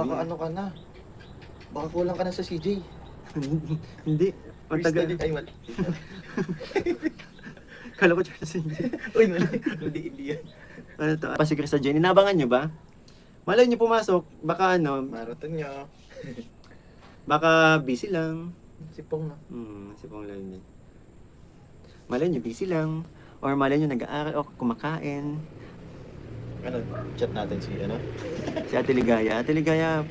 Baka ano ka na. Baka kulang ka na sa CJ. Hindi. Matagal. Crystal, ay, mali. Kala ko Charles hindi. Uy, mali. Hindi yan. Ano to? Pa si Krista Jane. Inabangan nyo ba? Malay nyo pumasok. Baka ano, Marathon niya. baka busy lang. Sipong na. Si Pong Lalmin. Malay nyo busy lang. Or malay nyo nag-aaral o kumakain. Ano, chat natin si ano? Si Ate Ligaya. Ate Ligaya,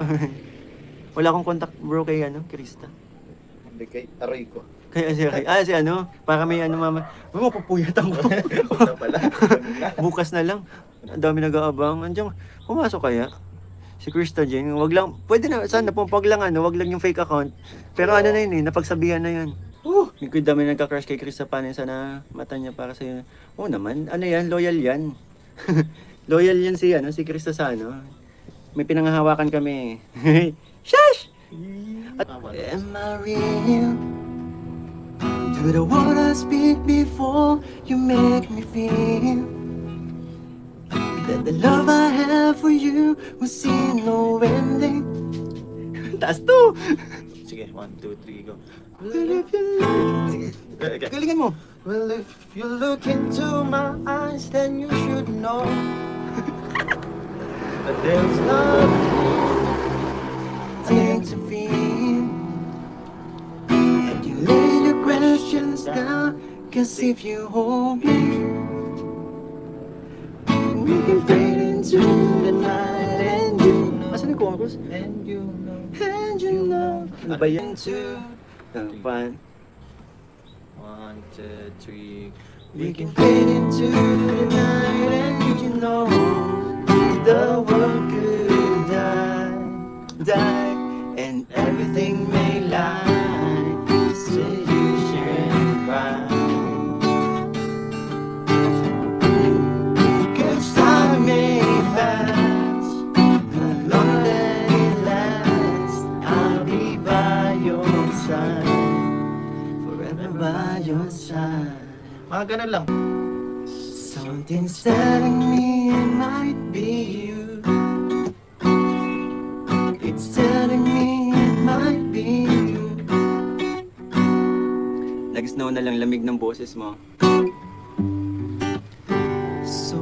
wala akong contact bro kay ano, Krista. Hindi kay Aroy ko. Kaya si ano, para may ano mama. Mapupuyatan ko. Wala pala. Bukas na lang. Ang dami nag-aabang. Andiyan, pumasok kaya? Si Krista Jane, wag lang, pwede na, sana pag lang ano, wag lang yung fake account. Pero ano na yun eh, napagsabihan na yun. Hindi dami nagka-crush kay Krista Panin, sana mata niya para sa'yo. Oo naman, ano yan, loyal yan. Loyal yan si, ano, si Krista sa ano. May pinanghahawakan kami. Shush! At, am I real? To the one I speak before, you make me feel that the love I have for you will see no ending. Taas to! Sige, 1, 2, 3, go. Well, if you look... Sige, galingan mo. Well, if you look into my eyes, then you should know that there's nothing To feel. And you lay your questions down, 'cause if you hold me, we can fade into the night. And you know. Asan yung chorus? And you know. And you know. Ano ba yan? Two, one. 1, 2, 3. We can fade into the night, and you know the world could die, and everything may lie. So you shouldn't cry. 'Cause time may pass, how long that it lasts, I'll be by your side, forever by your side. Mga ganun lang. Something's telling me it might be you. It's telling me it might be you. Nag-snow na lang, lamig ng boses mo. So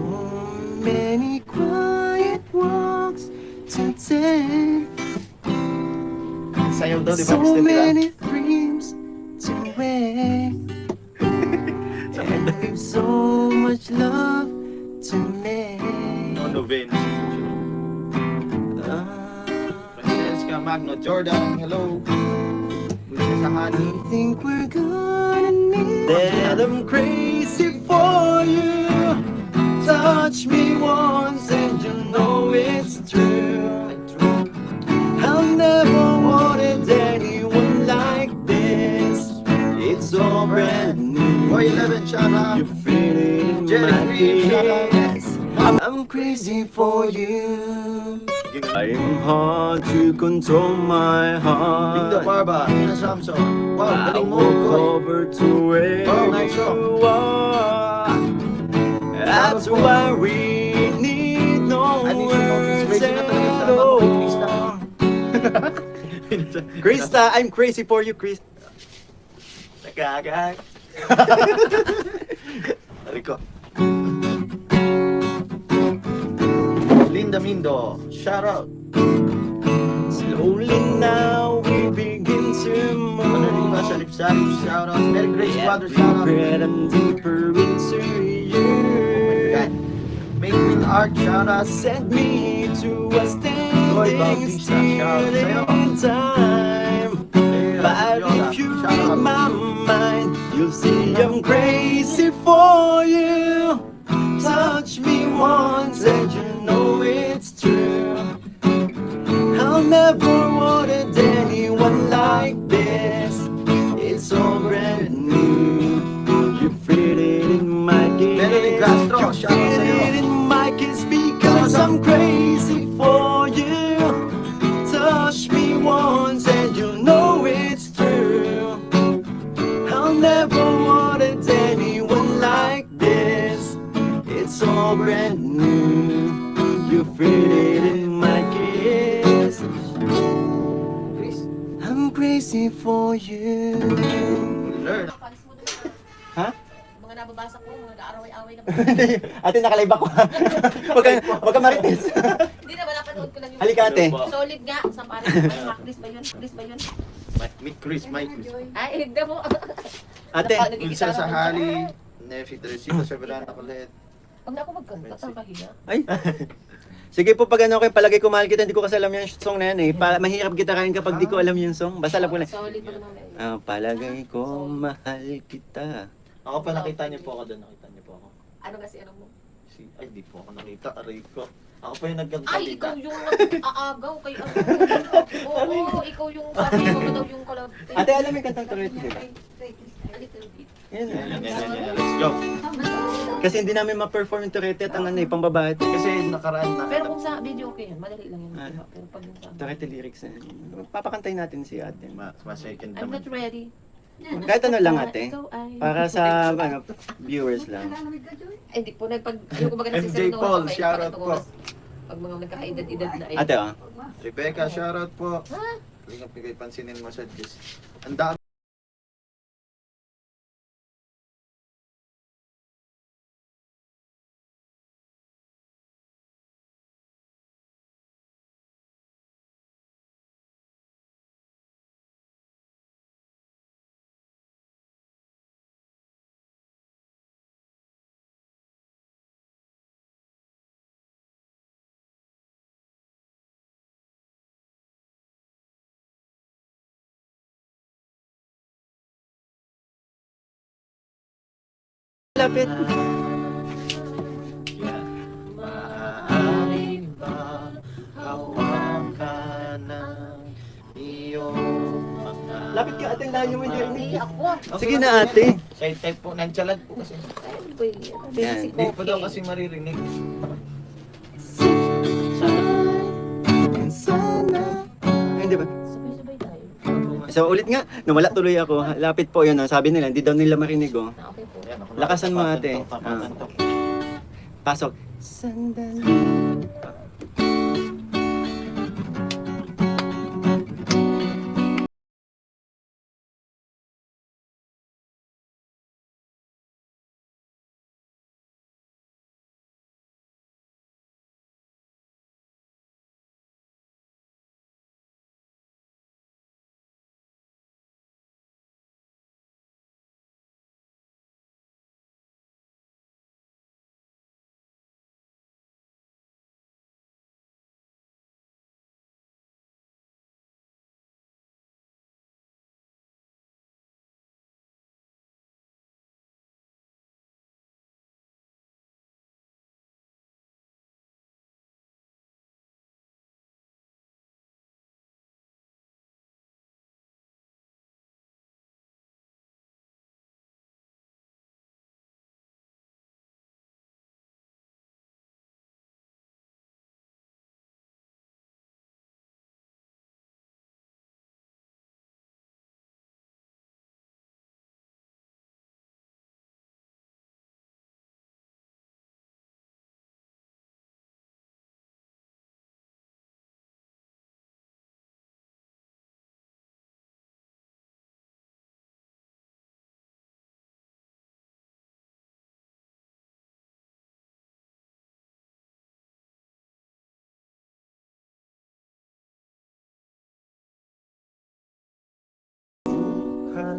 many quiet walks to take. Sayaw daw, di ba? So Gusto nila. many dreams to wake. And we've so much love to make. No, Vince. Francesca Magno, Jordan, hello. Buti sa I honey. think we're gonna need that I'm crazy for you. Touch me once and you know it's true. I've never wanted anyone like this. It's all brand new. Boy 11, shout out. You feel it in Jerry my Green, shout out. ears. I'm crazy for you. I'm hard to control my Lindo heart. Barba, Ina Samson. Wow, I galing mo, will Koy. cover to where Oh, nice song. you are. That's why we need no I need to know this words version na talaga at tama mo kay all. Krista, I'm crazy for you, Chris. Nagkagag. Rico. Linda Mindo, shout out. Slowly now we begin to Manariba, move. Salif Salif, shout out. Mary Grace Father, shout out. Regret I'm deeper into you. Make me art, shout out. Set me to a Roy standing Bautista, still shout out sa'yo. in time. But Yola, if you shout read out. my mind, you'll see I'm crazy for you. Touch me once and you know it's true. I'll never wanted anyone like this. It's all brand new. You feel it in my Melanie kiss. Castro, You shout out feel sa'yo. it in my kiss because I'm crazy for you. Touch me once and you know it's true. I'll never wanted anyone like this. It's all brand new. You feel it in my kiss. crazy for you. Learn. Ha? Mga nababasa ko, mga nag-aaway-away na. Ate, nakalive ako. Wag ka marites. Hindi na, wala panood ko lang yung... Halika, ate. Solid nga, sa parang Chris ba yun? Chris ba yun? Meet Chris, Mike Chris. Ay, hindi mo. Ate. Minsan sa Hali, Nefi Teresita, sa Verana Colet. Pag na ako magkanta, ang kahina. Ay. Sige po, pag ano kayo, palagay ko mahal kita, hindi ko kasi alam yung song na yan eh. Mahirap gitarahin kapag di ko alam yung song. Basta alam ko na. Solid pa naman. Palagay ko mahal kita. Ako pa nakita niyo po ako doon, nakita niyo po ako. Ano kasi ano mo? Ay, di po ako nakita, aray ko. Ako pa yung nagkanta Ay, ikaw yung nag-aagaw kay ano. Oo, ikaw yung sabi mo daw yung collab. Ate, alam mo yung kantang Tourette, di ba? A little bit. Yan. Yan. Let's go. Kasi hindi namin ma-perform yung Tourette at ang ano eh, pambabae. Kasi nakaraan na. Pero kung sa video okay yan, madali lang yun. Pero pag yung sa... Tourette lyrics na. Papakantay natin si ate. Ma-second I'm naman. not ready. Kahit ano lang ate. Ikaw ay... Para sa ano, viewers lang. Ay, hindi po. Ayoko ba ganun MJ Paul, shoutout po. Pag mga nagkakaedad-edad na ay... Ate oh. Rebecca, shoutout po. Ha? Lingap ni kayo pansinin mo sa Diyos. Ang dami. Lapit. Maaari ba hawakan ng iyong mga... Lapit ka ate, layo mo yung Hindi journey. ako. Sige na ate. Side type po, nagtsalad po kasi. Ay, boy. Yan. Si Hindi po daw Coke. kasi maririnig. Hindi ba? Sabay-sabay tayo. So ulit nga, nawala tuloy ako. Lapit po yun. Sabi nila, hindi daw nila marinig oh. Ah, okay po. Ayan, ako Lakasan mo, nakapatan ate. to, papatan to. Pasok. Sandali.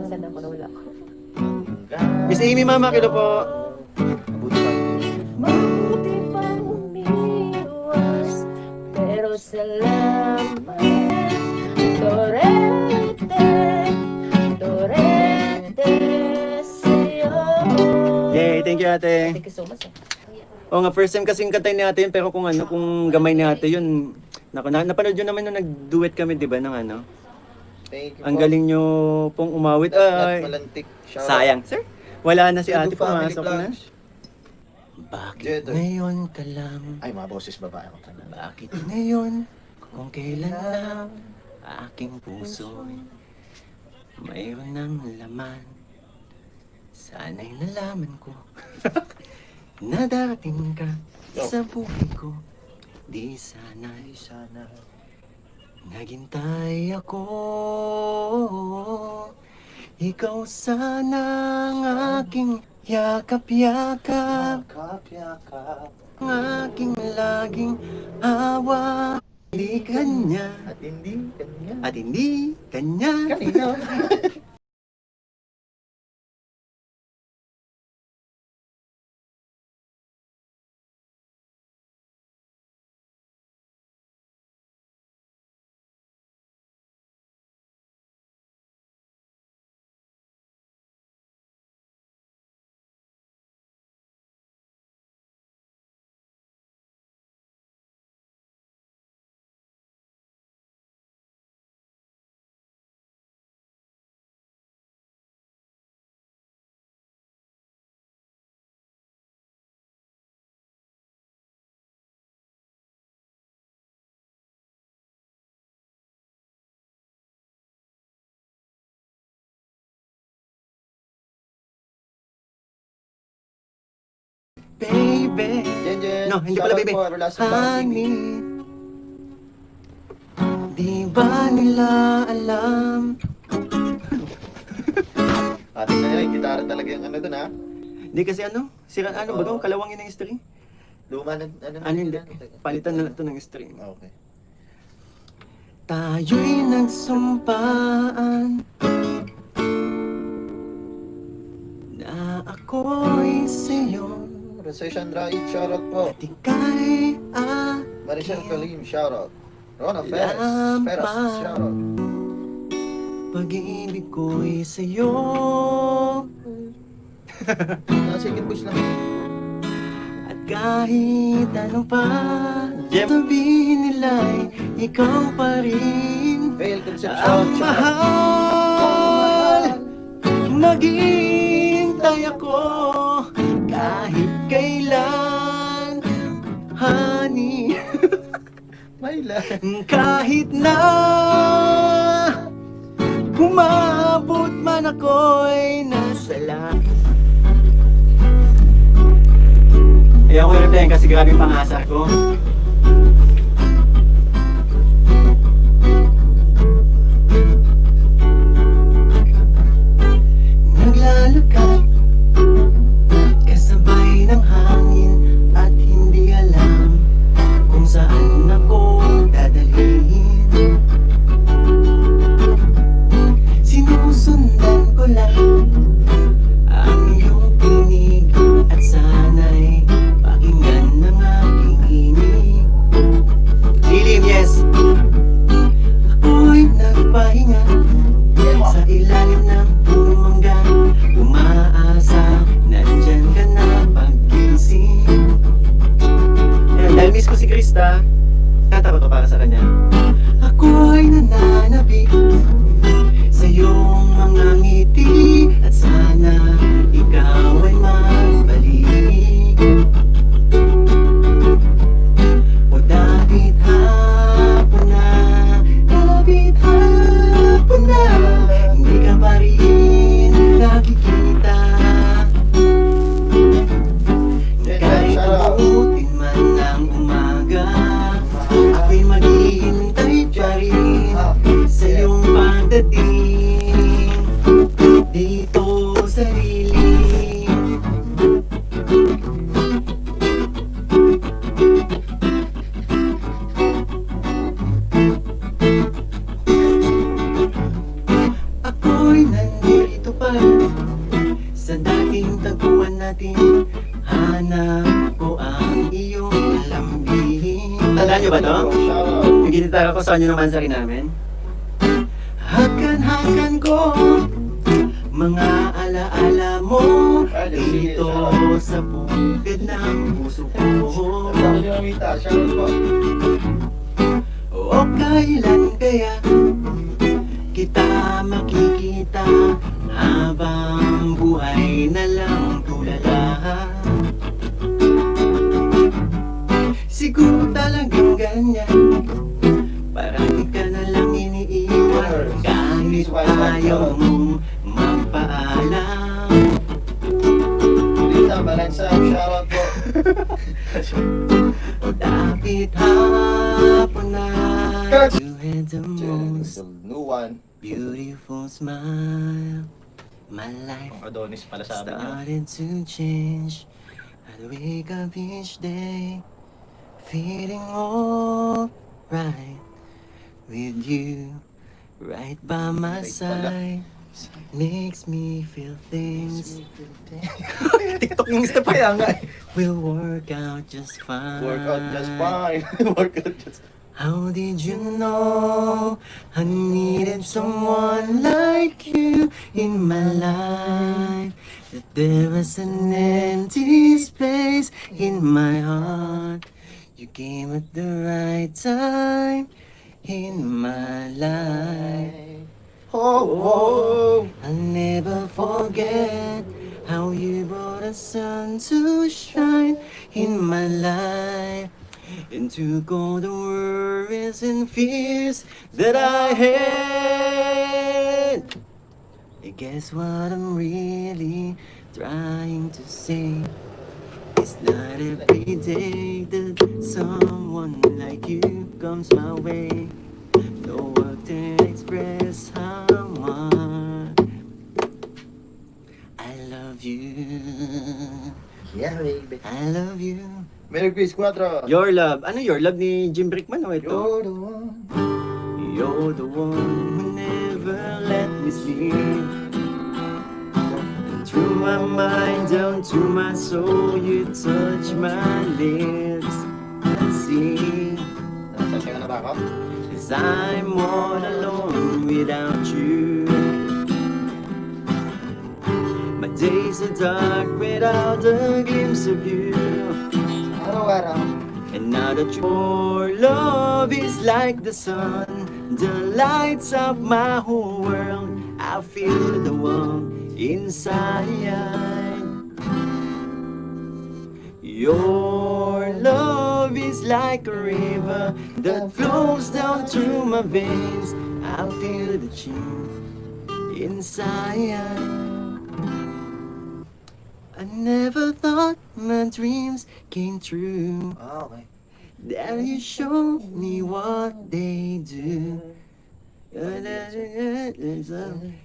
Saan ako nawala? Miss Amy, mama, kilo po. Mabuti pa. Mabuti pang umiwas, pero salamat. Torete, Torete sa'yo. Yay, thank you ate. Thank you so much. Oo nga, first time kasing kantay ni ate yun, pero kung ano, kung gamay ni ate yun, napanood yun naman nung nag-duet kami, di ba, ng ano? Thank you Ang po. galing nyo pong umawit. Not Ay, malantik. Shoutout. sayang. Sir, wala na si Jedo ate, Family pumasok na. Vlogs. Bakit Jedo. ngayon ka lang? Ay, mga boses babae ako sana. Bakit ngayon? Kung kailan lang aking puso mayroon ng laman. Sana'y nalaman ko na darating ka sa buhay ko. Di sana'y Sana Naghintay ako, ikaw sana ang aking yakap-yakap, Yakap-yakap. ang aking laging hawa. Hindi kanya, At hindi kanya. at hindi kanya. Kanina. Baby, Jen. no, hindi pala Shoutout baby. po, Everlasting Family. Honey, di ba nila alam? Ate na yun, gitara talaga yung ano dun ha. Hindi kasi ano, sira ano ba Oo. kalawang yun ng string? Luma na, ano na. Ano hindi, Teka. palitan na lang ito ng string. Okay. Tayo'y nagsumpaan na ako'y sa'yo Recession Right, shoutout po. at ika'y Maricel Kalim, shoutout. Rona Feres, Lampas. shoutout. pag-ibig ko'y sa'yo. Second voice lang. At kahit ano pa sabihin nila'y ikaw pa rin Fail Concepcion, ang shoutout. mahal. Maghihintay ako kahit kailan, honey. Mayla. Kahit na umabot man ako'y nasa langit. Ayaw ko i-replyan kasi grabe yung pang-asa ko. Naglalakad kasabay ng hangin at hindi alam kung saan ako dadalhin. Sinusundan ko lang ang iyong tinig at sana'y pakinggan ng aking himig. Lilim, yes! Ako'y nagpahinga sa ilalim ng puro mangga. Umaasa, nandyan ka na paggising. Dahil miss ko si Krista, kanta ko to para sa kanya. Ako'y nananabik sa iyong mga ngiti at sana ikaw ay magbalik. O dahil hapon na hindi ka pa rin nakikita. Kahit abutin man ng umaga, ako'y maghihintay pa rin sa iyong pagdating dito sa lilim. Ako'y nandito pa rin sa dating tagpuan natin. Hanap ko ang iyong lambing. Tandaan niyo ba to? Shoutout. Yung ginitara ko sa inyo naman sa rin namin. Hakan-hakan ko mga alaala mo dito sa bukid ng puso ko. Sabi niyo Mamita, shoutout po. O kailan kaya kita makikita habang buhay na lang tulala. Siguro talagang ganyan, parang ka na lang iniiwan kahit ayaw mong magpaalam. Lita, Balansa, shoutout po. O dapit hapon na Cut. you had the most New one. beautiful smile. My life Ang Adonis pala sa amin yun. started to change. I'd wake up each day feeling alright with you right by my Right pala. side. Makes me feel things TikTok yung step Kaya nga. will work out just fine. Work out just fine. Work out just How did you know I needed someone like you in my life? That there was an empty space in my heart. You came at the right time in my life. Oh, I'll never forget how you brought the sun to shine in my life and took all the worries and fears that I had. I guess what I'm really trying to say is not every day that someone like you comes my way. No word to express how much I love you. yeah, baby. I love you. Merry Quiz 4. Your Love. Ano Your Love ni Jim Brickman o ito? You're the one. You're the one who never let me sleep. Through my mind down to my soul, you touch my lips. I see. Nasasya na ba ako? 'Cause I'm all alone without you. My days are dark without a glimpse of you. Araw-araw. And now that your love is like the sun, the lights up my whole world. I feel the warmth inside. Your love is like a river that flows down through my veins. I feel the chill inside. I never thought my dreams came true. Ah, okay. That you show me what they do.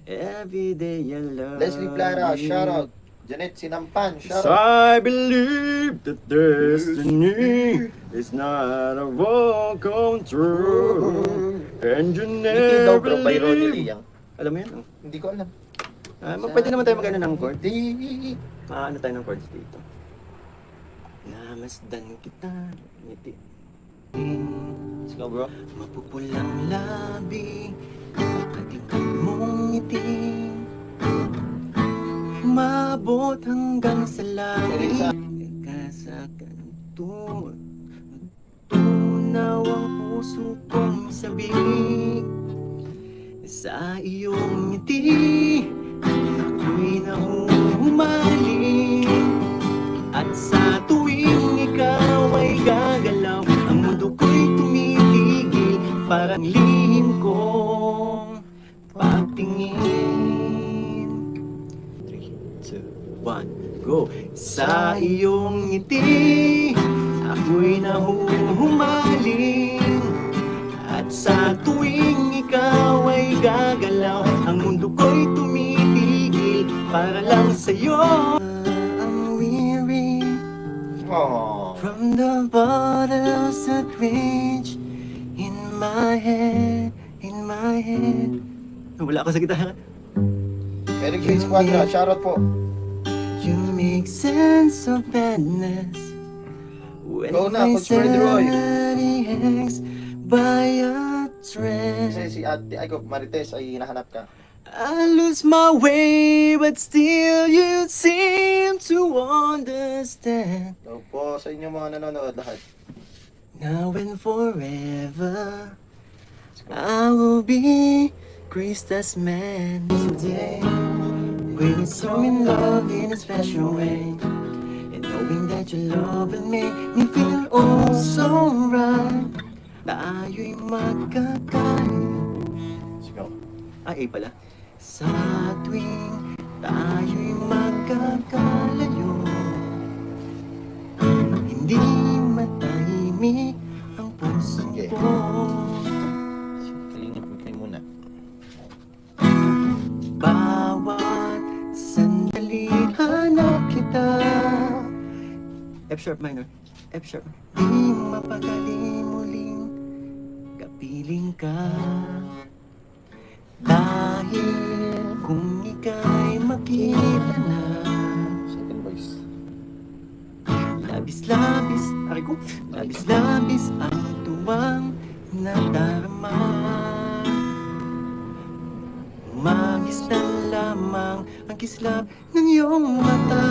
Every day I love Leslie Clara, you. shout out. Janet Sinampan, shout 'Cause out. I believe that destiny is not a walk on through. And you Hindi daw never bro by Ronnie leave. Liang. Alam mo yun? Hindi ko alam. Pwede naman tayo mag-ano ng chord. Di. Ano tayo ng chords dito? Namasdan kita, ngiti. Let's go bro. Mapupulang labi, katingkad mong ngiti. Umabot hanggang sa langit. Sa kanto, tunaw ang puso kong sabik. Sa iyong ngiti, ako'y nahuhumaling. At sa tuwing ikaw ay gagalaw, ang mundo ko'y tumitigil. Parang lihim kong pagtingin. 3, 2, 1, go! Sa iyong ngiti, ako'y nahuhumaling. At sa tuwing ikaw ay gagalaw, ang mundo ko'y tumitigil para lang sa'yo. I'm weary Oh. from the bottles that rage in my head, in my head. Wala ako sa gitara. Merry Quiz 4, shout out po. You make sense of badness when Go na, my Coach Freddy Roy. sanity hangs by a Kasi thread. si Ate Aiko Marites ay hinahanap ka. I lose my way, but still you seem to understand. So po sa inyo mga nanonood lahat. Now and forever, I will be Krista's man today. We're so in love in a special way, and knowing that your love will make me feel oh so right. Tayo'y magkakaroon. Sigaw. A pala. Sa tuwing tayo'y magkakalayo, hindi matahimik ang puso Sige. ko. F sharp minor. F sharp. Di mapagaling muling kapiling ka. Dahil kung ika'y makita na Second voice. labis-labis, aray ko, labis-labis ang tuwang nadarama. Magistan lamang ang kislap ng iyong mata.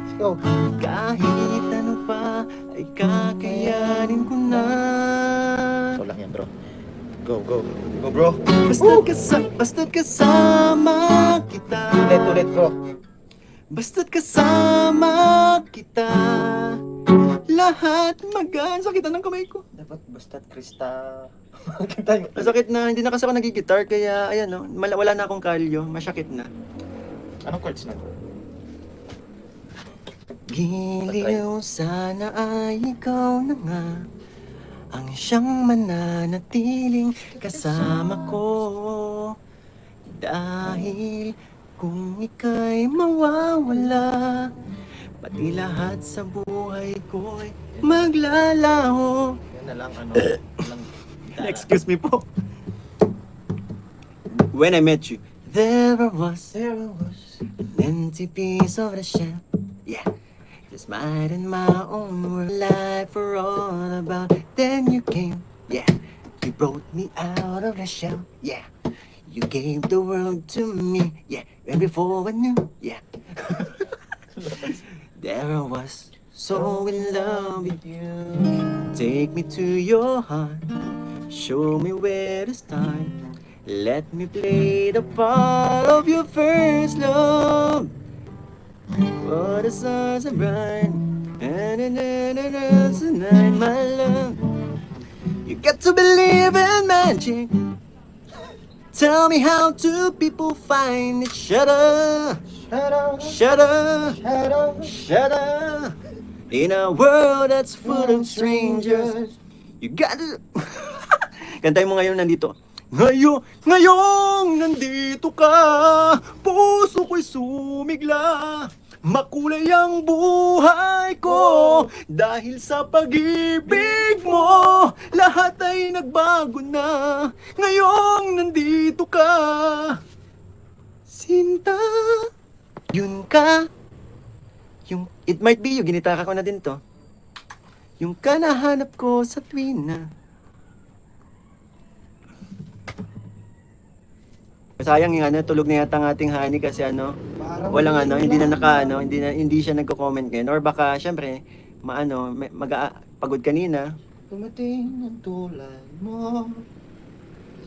Let's go. Kahit ano pa ay kakayanin ko na. So lang yan, bro. Go, go. Go, bro. Basta't kasama kita. Ulit, bro. Basta't kasama kita. Lahat magaan. Sakitan ng kamay ko. Dapat basta't Krista. Kanta Masakit na, hindi na kasi ako nagigitar, kaya ayan no, wala na akong kalyo, masyakit na. Anong chords na? Giliw sana ay ikaw na nga ang siyang mananatiling kasama ko. Dahil kung ika'y mawawala, pati lahat sa buhay ko'y maglalaho. Yan na lang, ano. lang, Excuse me po. When I met you, there was There was. an empty piece of the shell. Yeah, just mine in my own world. Life for all about. Then you came. Yeah, you brought me out of the shell. Yeah, you gave the world to me. Yeah, and before I knew. Yeah, there I was, so in love with you. Take me to your heart. Show me where to start. Let me play the part of your first love. Oh, the stars are bright. And tonight, my love. You got to believe in magic. Tell me how do people find each other? Shut up. Shut up, Shut up. shut up. In a world that's full of strangers. You got to... Kantay mo ngayon nandito. Ngayong nandito ka, puso ko'y sumigla. Makulay ang buhay ko dahil sa pag-ibig mo. Lahat ay nagbago na. Ngayong nandito ka, Sinta. Yun ka. Yung, it might be you, ginitara ko na din to. Yung ka nahanap ko sa tuwing na. Sayang yung ano, tulog na yata ang ating honey kasi ano, walang ano, hindi na hindi siya nagko-comment ngayon. Or baka, syempre, pagod kanina. Dumating ang tulad mo.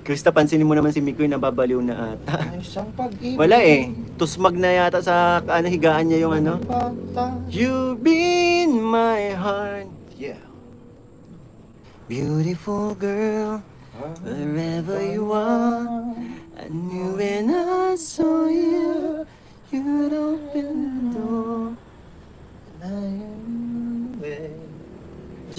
Krista, pansinin mo naman si Mikoy nababaliw na ata. Ay, isang pag-ibig. Wala eh. Tusmag na yata sa higaan niya yung ano. Bata. You've been my heart, Yeah. beautiful girl, wherever you are.